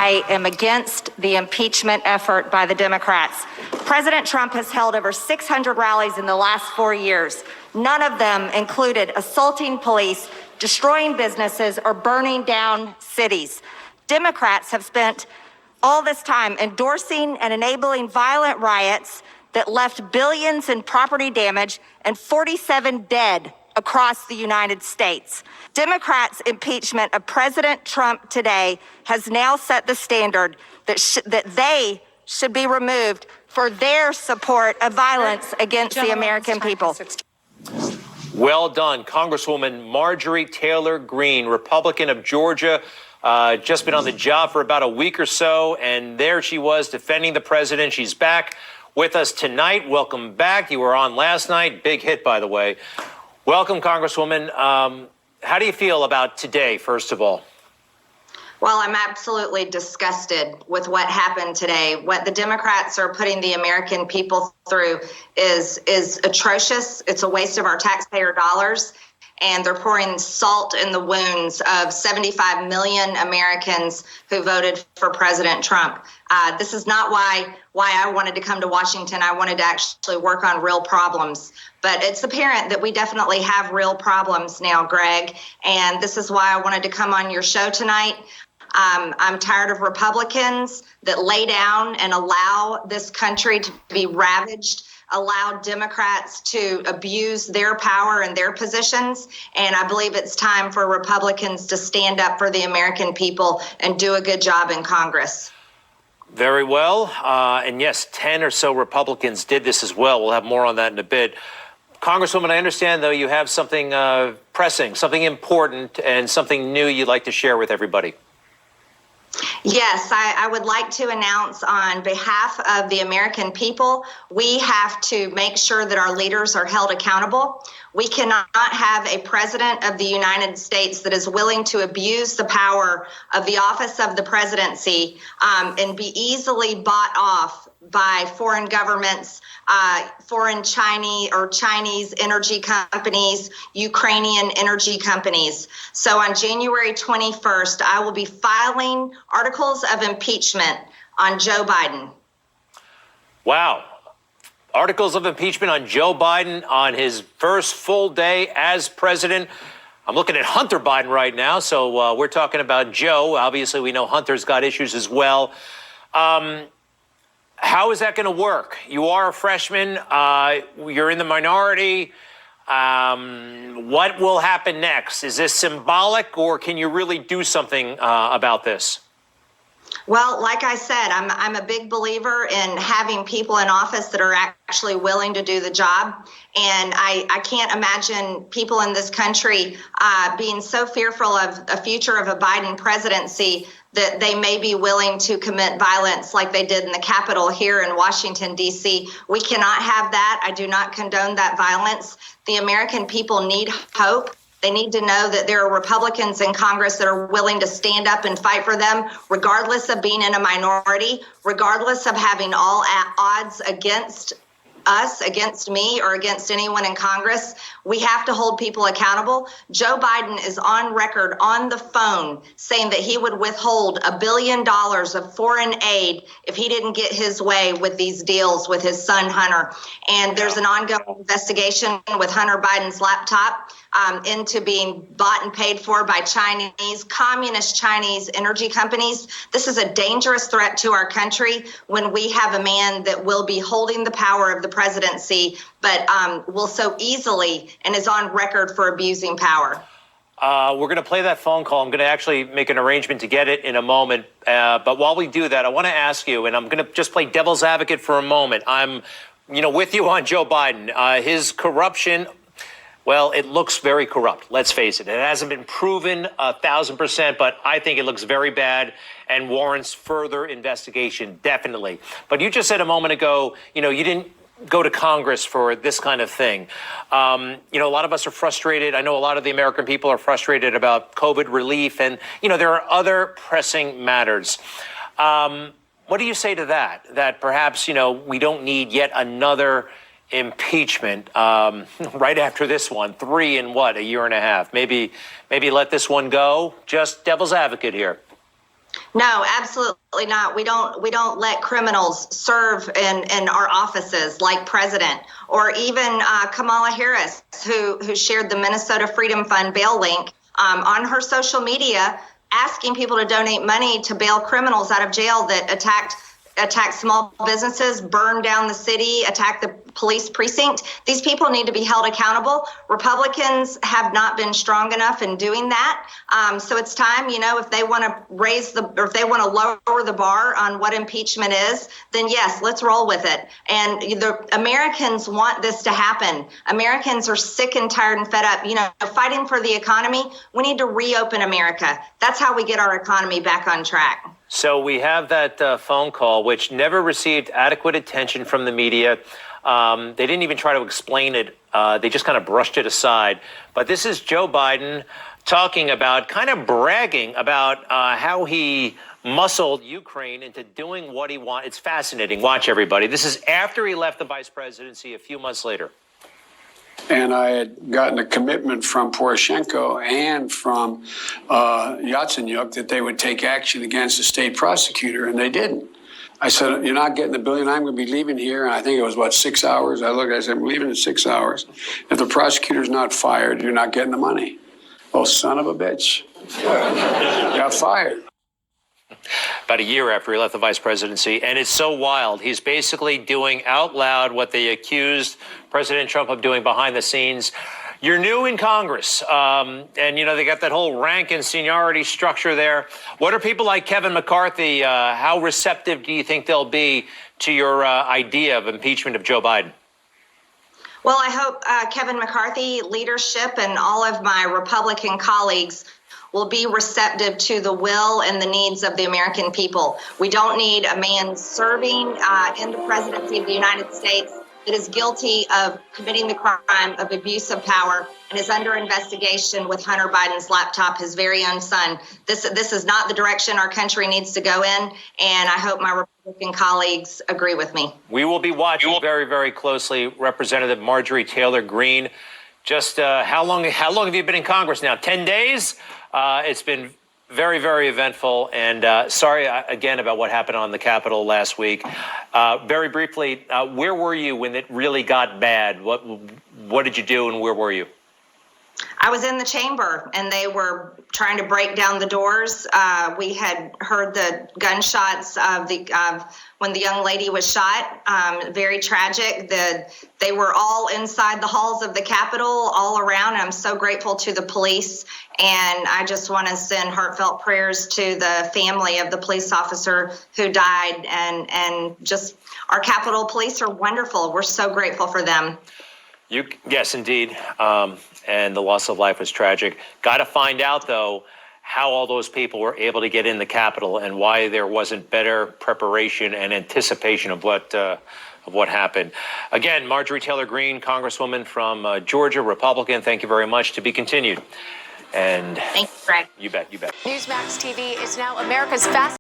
I am against the impeachment effort by the Democrats. President Trump has held over 600 rallies in the last 4 years. None of them included assaulting police, destroying businesses, or burning down cities. Democrats have spent all this time endorsing and enabling violent riots that left billions in property damage and 47 dead across the United States. Democrats' impeachment of President Trump today has now set the standard that they should be removed for their support of violence against the American people. Well done, Congresswoman Marjorie Taylor Greene, Republican of Georgia. Just been on the job for about a week or so, and there she was defending the president. She's back with us tonight. Welcome back. You were on last night. Big hit, by the way. Welcome, Congresswoman. How do you feel about today, first of all? Well, I'm absolutely disgusted with what happened today. What the Democrats are putting the American people through is atrocious. It's a waste of our taxpayer dollars. And they're pouring salt in the wounds of 75 million Americans who voted for President Trump. This is not why I wanted to come to Washington. I wanted to actually work on real problems. But it's apparent that we definitely have real problems now, Greg. And this is why I wanted to come on your show tonight. I'm tired of Republicans that lay down and allow this country to be ravaged, allow Democrats to abuse their power and their positions. And I believe it's time for Republicans to stand up for the American people and do a good job in Congress. Very well. And yes, 10 or so Republicans did this as well. We'll have more on that in a bit. Congresswoman, I understand, though, you have something pressing, something important, and something new you'd like to share with everybody. Yes, I would like to announce on behalf of the American people, we have to make sure that our leaders are held accountable. We cannot have a president of the United States that is willing to abuse the power of the office of the presidency and be easily bought off by foreign governments, foreign Chinese energy companies, Ukrainian energy companies. So on January 21st, I will be filing articles of impeachment on Joe Biden. Wow. Articles of impeachment on Joe Biden on his first full day as president. I'm looking at Hunter Biden right now, so we're talking about Joe. Obviously, we know Hunter's got issues as well. How is that going to work? You are a freshman. You're in the minority. What will happen next? Is this symbolic, or can you really do something about this? Well, like I said, I'm a big believer in having people in office that are actually willing to do the job. And I can't imagine people in this country being so fearful of a future of a Biden presidency that they may be willing to commit violence like they did in the Capitol here in Washington, D.C. We cannot have that. I do not condone that violence. The American people need hope. They need to know that there are Republicans in Congress that are willing to stand up and fight for them, regardless of being in a minority, regardless of having all odds against us, against me, or against anyone in Congress. We have to hold people accountable. Joe Biden is on record on the phone saying that he would withhold $1 billion of foreign aid if he didn't get his way with these deals with his son, Hunter. And there's an ongoing investigation with Hunter Biden's laptop into being bought and paid for by communist Chinese energy companies. This is a dangerous threat to our country when we have a man that will be holding the power of the presidency, but will so easily and is on record for abusing power. We're going to play that phone call. I'm going to actually make an arrangement to get it in a moment. But while we do that, I want to ask you, and I'm going to just play devil's advocate for a moment. I'm, with you on Joe Biden. His corruption, well, it looks very corrupt. Let's face it. It hasn't been proven 1,000%, but I think it looks very bad and warrants further investigation, definitely. But you just said a moment ago, you didn't go to Congress for this kind of thing. A lot of us are frustrated. I know a lot of the American people are frustrated about COVID relief, and, there are other pressing matters. What do you say to that? That perhaps, we don't need yet another impeachment right after this one, 3 in a year and a half? Maybe let this one go. Just devil's advocate here. No, absolutely not. We don't let criminals serve in our offices like president or even Kamala Harris, who shared the Minnesota Freedom Fund bail link on her social media, asking people to donate money to bail criminals out of jail that attacked small businesses, burned down the city, attacked the police precinct. These people need to be held accountable. Republicans have not been strong enough in doing that. So it's time, if they want to if they want to lower the bar on what impeachment is, then yes, let's roll with it. And the Americans want this to happen. Americans are sick and tired and fed up, fighting for the economy. We need to reopen America. That's how we get our economy back on track. So we have that phone call, which never received adequate attention from the media. They didn't even try to explain it. They just kind of brushed it aside. But this is Joe Biden talking about, kind of bragging about how he muscled Ukraine into doing what he wanted. It's fascinating. Watch, everybody. This is after he left the vice presidency a few months later. And I had gotten a commitment from Poroshenko and from Yatsenyuk that they would take action against the state prosecutor, and they didn't. I said, you're not getting the billion. I'm going to be leaving here. And I think it was, 6 hours? I said, I'm leaving in 6 hours. If the prosecutor's not fired, you're not getting the money. Oh, son of a bitch. Got fired. About a year after he left the vice presidency. And it's so wild. He's basically doing out loud what they accused President Trump of doing behind the scenes. You're new in Congress, and, they got that whole rank and seniority structure there. What are people like Kevin McCarthy, how receptive do you think they'll be to your idea of impeachment of Joe Biden? Well, I hope Kevin McCarthy leadership and all of my Republican colleagues will be receptive to the will and the needs of the American people. We don't need a man serving in the presidency of the United States that is guilty of committing the crime of abuse of power and is under investigation with Hunter Biden's laptop, his very own son. This is not the direction our country needs to go in, and I hope my Republican colleagues agree with me. We will be watching very, very closely. Representative Marjorie Taylor Greene, just how long have you been in Congress now? 10 days? It's been very, very eventful, and sorry again about what happened on the Capitol last week. Very briefly, where were you when it really got bad? What did you do, and where were you? I was in the chamber, and they were trying to break down the doors. We had heard the gunshots of when the young lady was shot. Very tragic. They were all inside the halls of the Capitol, all around. I'm so grateful to the police, and I just want to send heartfelt prayers to the family of the police officer who died. And just our Capitol Police are wonderful. We're so grateful for them. Yes, indeed. And the loss of life was tragic. Got to find out, though, how all those people were able to get in the Capitol and why there wasn't better preparation and anticipation of what happened. Again, Marjorie Taylor Greene, Congresswoman from Georgia, Republican. Thank you very much. To be continued. And thanks, Greg. You bet. Newsmax TV is now America's fastest.